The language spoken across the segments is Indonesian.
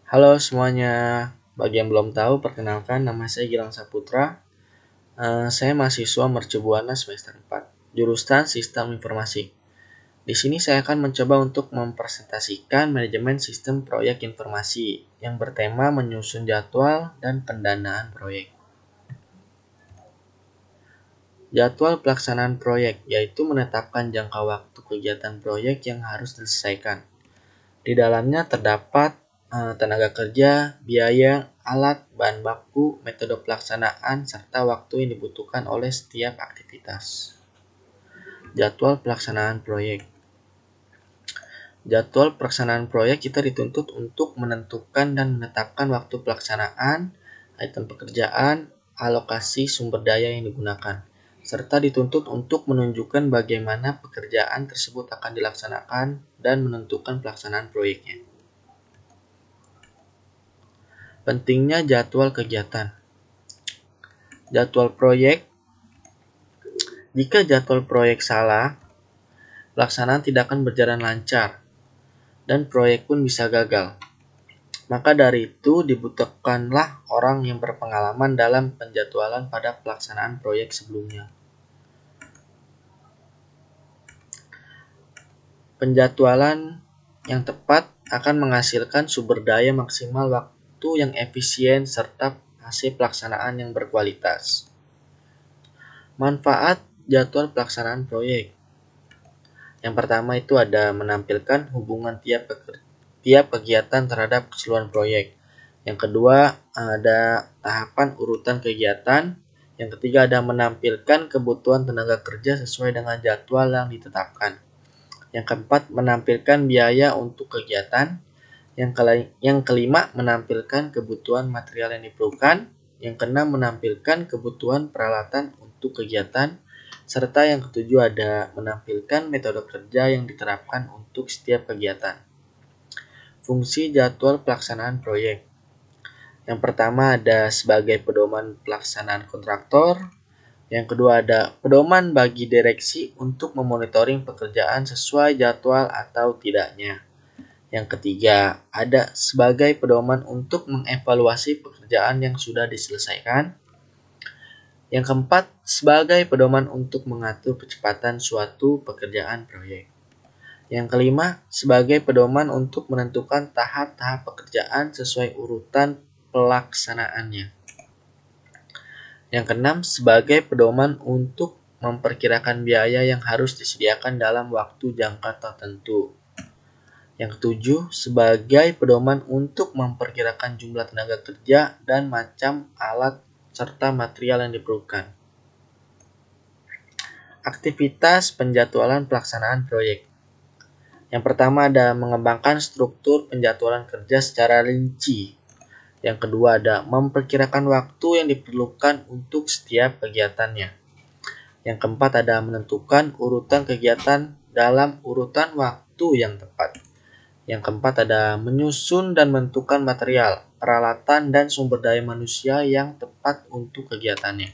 Halo semuanya, bagi yang belum tahu, perkenalkan nama saya Gilang Saputra. Saya mahasiswa Mercubuana semester 4, jurusan Sistem Informasi. Di sini saya akan mencoba untuk mempresentasikan manajemen sistem proyek informasi yang bertema menyusun jadwal dan pendanaan proyek. Jadwal pelaksanaan proyek yaitu menetapkan jangka waktu kegiatan proyek yang harus diselesaikan. Di dalamnya terdapat tenaga kerja, biaya, alat, bahan baku, metode pelaksanaan, serta waktu yang dibutuhkan oleh setiap aktivitas. Jadwal pelaksanaan proyek. Jadwal pelaksanaan proyek kita dituntut untuk menentukan dan menetapkan waktu pelaksanaan, item pekerjaan, alokasi sumber daya yang digunakan, serta dituntut untuk menunjukkan bagaimana pekerjaan tersebut akan dilaksanakan dan menentukan pelaksanaan proyeknya. Pentingnya jadwal kegiatan. Jadwal proyek. Jika jadwal proyek salah, pelaksanaan tidak akan berjalan lancar dan proyek pun bisa gagal. Maka dari itu dibutuhkanlah orang yang berpengalaman dalam penjadwalan pada pelaksanaan proyek sebelumnya. Penjadwalan yang tepat akan menghasilkan sumber daya maksimal, waktu yang efisien, serta hasil pelaksanaan yang berkualitas. Manfaat jadwal pelaksanaan proyek. Yang pertama itu ada menampilkan hubungan tiap kegiatan terhadap keseluruhan proyek. Yang kedua ada tahapan urutan kegiatan. Yang ketiga ada menampilkan kebutuhan tenaga kerja sesuai dengan jadwal yang ditetapkan. Yang keempat menampilkan biaya untuk kegiatan. Yang kelima menampilkan kebutuhan material yang diperlukan. Yang keenam menampilkan kebutuhan peralatan untuk kegiatan. Serta yang ketujuh ada menampilkan metode kerja yang diterapkan untuk setiap kegiatan. Fungsi jadwal pelaksanaan proyek. Yang pertama ada sebagai pedoman pelaksanaan kontraktor. Yang kedua ada pedoman bagi direksi untuk memonitoring pekerjaan sesuai jadwal atau tidaknya. Yang ketiga ada sebagai pedoman untuk mengevaluasi pekerjaan yang sudah diselesaikan. Yang keempat, sebagai pedoman untuk mengatur kecepatan suatu pekerjaan proyek. Yang kelima, sebagai pedoman untuk menentukan tahap-tahap pekerjaan sesuai urutan pelaksanaannya. Yang keenam, sebagai pedoman untuk memperkirakan biaya yang harus disediakan dalam waktu jangka tertentu. Yang ketujuh, sebagai pedoman untuk memperkirakan jumlah tenaga kerja dan macam alat serta material yang diperlukan. Aktivitas penjadwalan pelaksanaan proyek. Yang pertama ada mengembangkan struktur penjadwalan kerja secara rinci. Yang kedua ada memperkirakan waktu yang diperlukan untuk setiap kegiatannya. Yang keempat ada menentukan urutan kegiatan dalam urutan waktu yang tepat. Yang keempat ada menyusun dan menentukan material, peralatan, dan sumber daya manusia yang tepat untuk kegiatannya.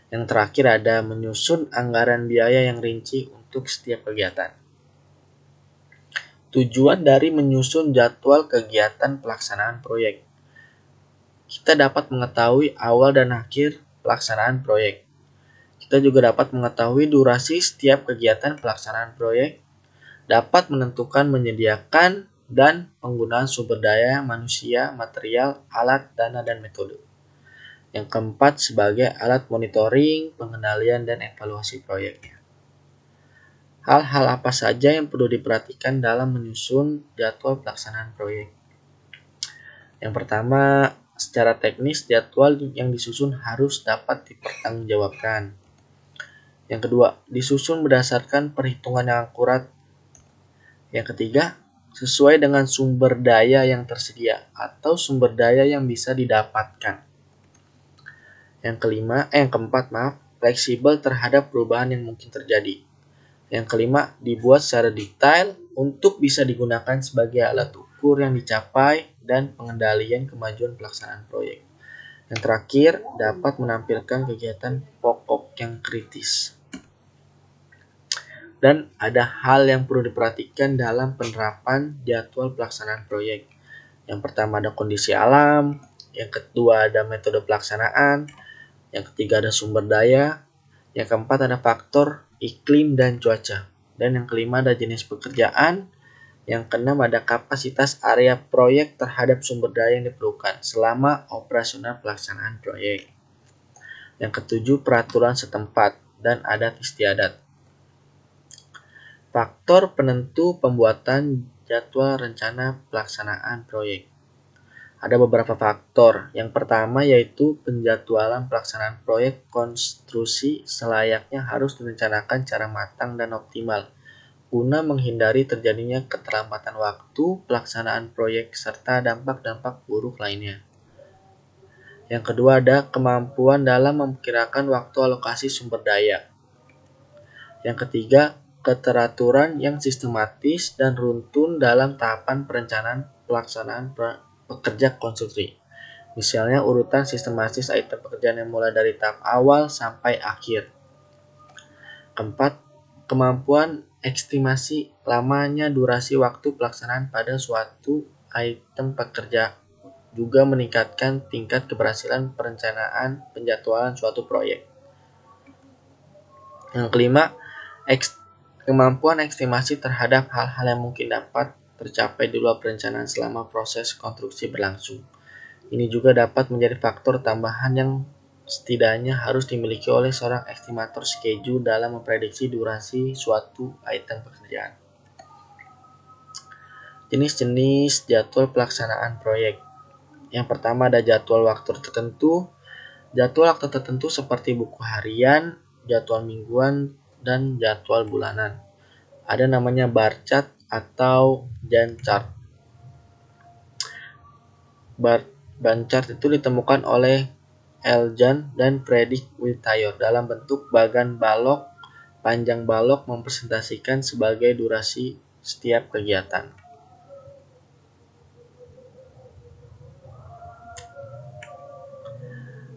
Yang terakhir ada menyusun anggaran biaya yang rinci untuk setiap kegiatan. Tujuan dari menyusun jadwal kegiatan pelaksanaan proyek. Kita dapat mengetahui awal dan akhir pelaksanaan proyek. Kita juga dapat mengetahui durasi setiap kegiatan pelaksanaan proyek, dapat menentukan menyediakan dan penggunaan sumber daya manusia, material, alat, dana, dan metode. Yang keempat, sebagai alat monitoring, pengendalian, dan evaluasi proyeknya. Hal-hal apa saja yang perlu diperhatikan dalam menyusun jadwal pelaksanaan proyek? Yang pertama, secara teknis jadwal yang disusun harus dapat dipertanggungjawabkan. Yang kedua, disusun berdasarkan perhitungan yang akurat. Yang ketiga, sesuai dengan sumber daya yang tersedia atau sumber daya yang bisa didapatkan. Yang keempat, fleksibel terhadap perubahan yang mungkin terjadi. Yang kelima, dibuat secara detail untuk bisa digunakan sebagai alat ukur yang dicapai dan pengendalian kemajuan pelaksanaan proyek. Yang terakhir, dapat menampilkan kegiatan pokok yang kritis. Dan ada hal yang perlu diperhatikan dalam penerapan jadwal pelaksanaan proyek. Yang pertama ada kondisi alam, yang kedua ada metode pelaksanaan, yang ketiga ada sumber daya, yang keempat ada faktor iklim dan cuaca, dan yang kelima ada jenis pekerjaan, yang keenam ada kapasitas area proyek terhadap sumber daya yang diperlukan selama operasional pelaksanaan proyek. Yang ketujuh peraturan setempat dan adat istiadat. Faktor penentu pembuatan jadwal rencana pelaksanaan proyek. Ada beberapa faktor. Yang pertama yaitu penjadwalan pelaksanaan proyek konstruksi selayaknya harus direncanakan secara matang dan optimal guna menghindari terjadinya keterlambatan waktu pelaksanaan proyek serta dampak-dampak buruk lainnya. Yang kedua ada kemampuan dalam memperkirakan waktu alokasi sumber daya. Yang ketiga, keteraturan yang sistematis dan runtun dalam tahapan perencanaan pelaksanaan pekerja konstruksi. Misalnya urutan sistematis item pekerjaan yang mulai dari tahap awal sampai akhir. Keempat, kemampuan estimasi lamanya durasi waktu pelaksanaan pada suatu item pekerja juga meningkatkan tingkat keberhasilan perencanaan penjadwalan suatu proyek. Yang kelima, kemampuan estimasi terhadap hal-hal yang mungkin dapat tercapai di luar perencanaan selama proses konstruksi berlangsung. Ini juga dapat menjadi faktor tambahan yang setidaknya harus dimiliki oleh seorang estimator schedule dalam memprediksi durasi suatu item pekerjaan. Jenis-jenis jadwal pelaksanaan proyek. Yang pertama ada jadwal waktu tertentu. Jadwal waktu tertentu seperti buku harian, jadwal mingguan, dan jadwal bulanan. Ada namanya bar chart atau Gantt chart. Bar chart itu ditemukan oleh Eljan dan Fredrik Whittier dalam bentuk bagan balok. Panjang balok mempresentasikan sebagai durasi setiap kegiatan.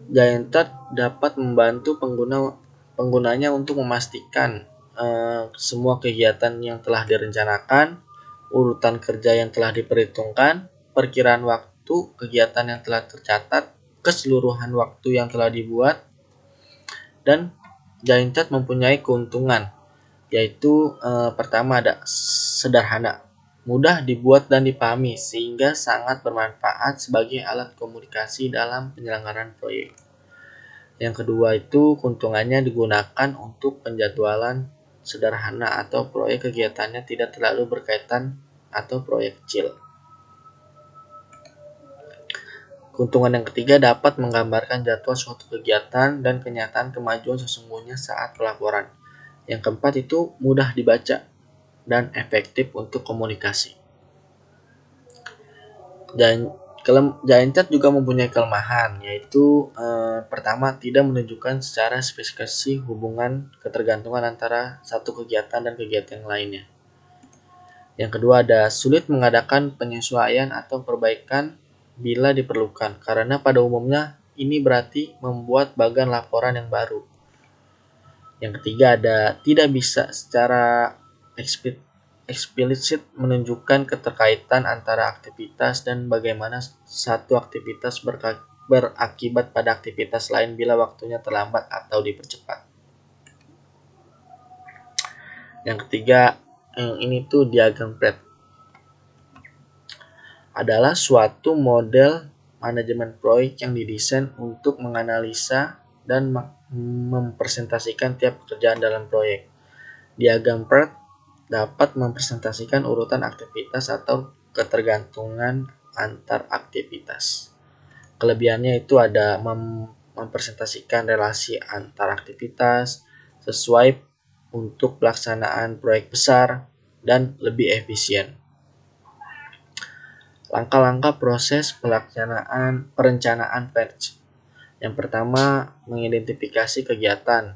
Gantt chart dapat membantu penggunanya untuk memastikan semua kegiatan yang telah direncanakan, urutan kerja yang telah diperhitungkan, perkiraan waktu kegiatan yang telah tercatat, keseluruhan waktu yang telah dibuat, dan Gantt chart mempunyai keuntungan, yaitu pertama ada sederhana, mudah dibuat dan dipahami, sehingga sangat bermanfaat sebagai alat komunikasi dalam penyelenggaraan proyek. Yang kedua itu keuntungannya digunakan untuk penjadwalan sederhana atau proyek kegiatannya tidak terlalu berkaitan atau proyek kecil. Keuntungan yang ketiga dapat menggambarkan jadwal suatu kegiatan dan kenyataan kemajuan sesungguhnya saat pelaporan. Yang keempat itu mudah dibaca dan efektif untuk komunikasi. Dan Gantt chart juga mempunyai kelemahan, yaitu pertama tidak menunjukkan secara spesifikasi hubungan ketergantungan antara satu kegiatan dan kegiatan yang lainnya. Yang kedua ada sulit mengadakan penyesuaian atau perbaikan bila diperlukan, karena pada umumnya ini berarti membuat bagan laporan yang baru. Yang ketiga ada tidak bisa secara eksplisit menunjukkan keterkaitan antara aktivitas dan bagaimana satu aktivitas berakibat pada aktivitas lain bila waktunya terlambat atau dipercepat. Yang ketiga, ini tuh diagram Pratt. Adalah suatu model manajemen proyek yang didesain untuk menganalisa dan mempresentasikan tiap pekerjaan dalam proyek. Diagram Pratt dapat mempresentasikan urutan aktivitas atau ketergantungan antar aktivitas. Kelebihannya itu ada mempresentasikan relasi antar aktivitas sesuai untuk pelaksanaan proyek besar dan lebih efisien. Langkah-langkah proses perencanaan PERJ. Yang pertama, mengidentifikasi kegiatan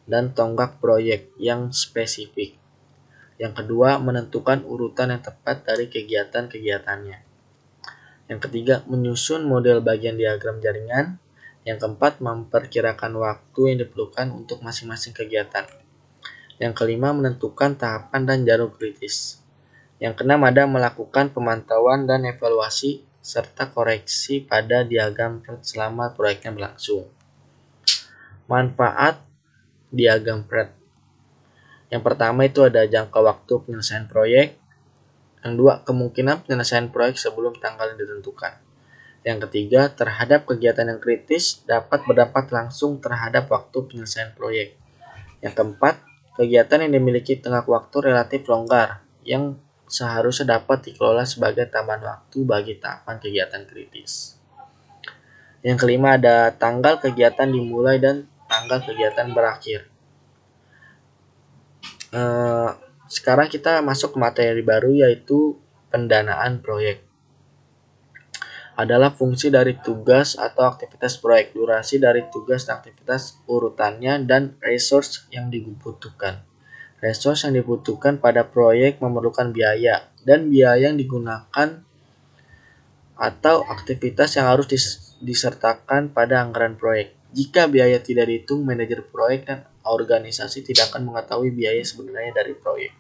dan tonggak proyek yang spesifik. Yang kedua, menentukan urutan yang tepat dari kegiatan-kegiatannya. Yang ketiga, menyusun model bagian diagram jaringan. Yang keempat, memperkirakan waktu yang diperlukan untuk masing-masing kegiatan. Yang kelima, menentukan tahapan dan jalur kritis. Yang keenam ada melakukan pemantauan dan evaluasi serta koreksi pada diagram PRED selama proyeknya berlangsung. Manfaat diagram PRED. Yang pertama itu ada jangka waktu penyelesaian proyek. Yang kedua, kemungkinan penyelesaian proyek sebelum tanggal yang ditentukan. Yang ketiga, terhadap kegiatan yang kritis dapat berdampak langsung terhadap waktu penyelesaian proyek. Yang keempat, kegiatan yang dimiliki tengah waktu relatif longgar yang seharusnya dapat dikelola sebagai tambahan waktu bagi tahapan kegiatan kritis. Yang kelima ada tanggal kegiatan dimulai dan tanggal kegiatan berakhir. Sekarang kita masuk ke materi baru yaitu pendanaan proyek. Adalah fungsi dari tugas atau aktivitas proyek, durasi dari tugas dan aktivitas urutannya, dan resource yang dibutuhkan. Resource yang dibutuhkan pada proyek memerlukan biaya, dan biaya yang digunakan atau aktivitas yang harus disertakan pada anggaran proyek. Jika biaya tidak dihitung, manajer proyek dan organisasi tidak akan mengetahui biaya sebenarnya dari proyek.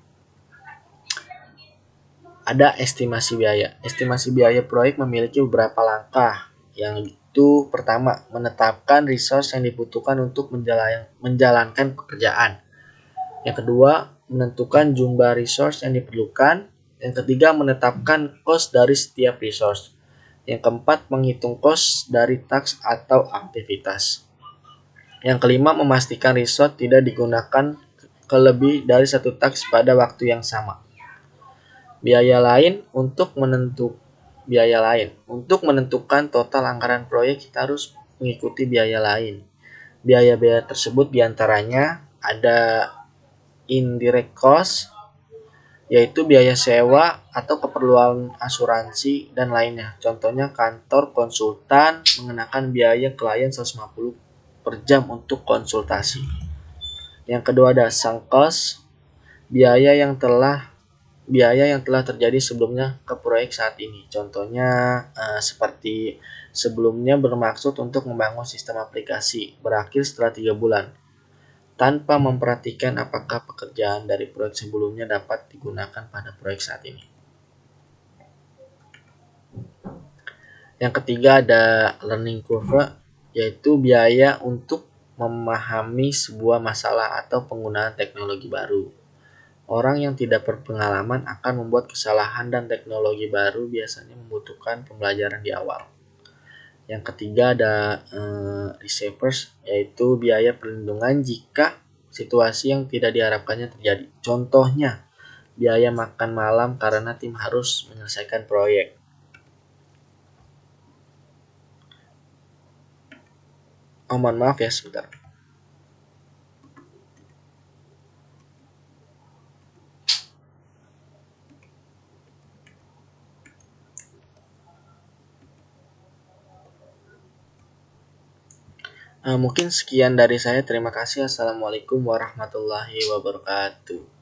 Ada estimasi biaya. Estimasi biaya proyek memiliki beberapa langkah. Yang itu pertama, menetapkan resource yang dibutuhkan untuk menjalankan pekerjaan. Yang kedua, menentukan jumlah resource yang diperlukan. Yang ketiga, menetapkan cost dari setiap resource. Yang keempat, menghitung cost dari task atau aktivitas. Yang kelima, memastikan resource tidak digunakan kelebih dari satu task pada waktu yang sama. Biaya lain untuk menentukan total anggaran proyek, kita harus mengikuti biaya lain. Biaya-biaya tersebut diantaranya ada indirect cost, yaitu biaya sewa atau keperluan asuransi dan lainnya. Contohnya kantor konsultan mengenakan biaya klien 150 per jam untuk konsultasi. Yang kedua ada sunk cost, biaya yang telah terjadi sebelumnya ke proyek saat ini. Contohnya seperti sebelumnya bermaksud untuk membangun sistem aplikasi, berakhir setelah 3 bulan, tanpa memperhatikan apakah pekerjaan dari proyek sebelumnya dapat digunakan pada proyek saat ini. Yang ketiga ada learning curve, yaitu biaya untuk memahami sebuah masalah atau penggunaan teknologi baru. Orang yang tidak berpengalaman akan membuat kesalahan dan teknologi baru biasanya membutuhkan pembelajaran di awal. Yang ketiga ada receivers, yaitu biaya perlindungan jika situasi yang tidak diharapkannya terjadi. Contohnya, biaya makan malam karena tim harus menyelesaikan proyek. Mohon maaf ya sebentar. Mungkin sekian dari saya. Terima kasih. Assalamualaikum warahmatullahi wabarakatuh.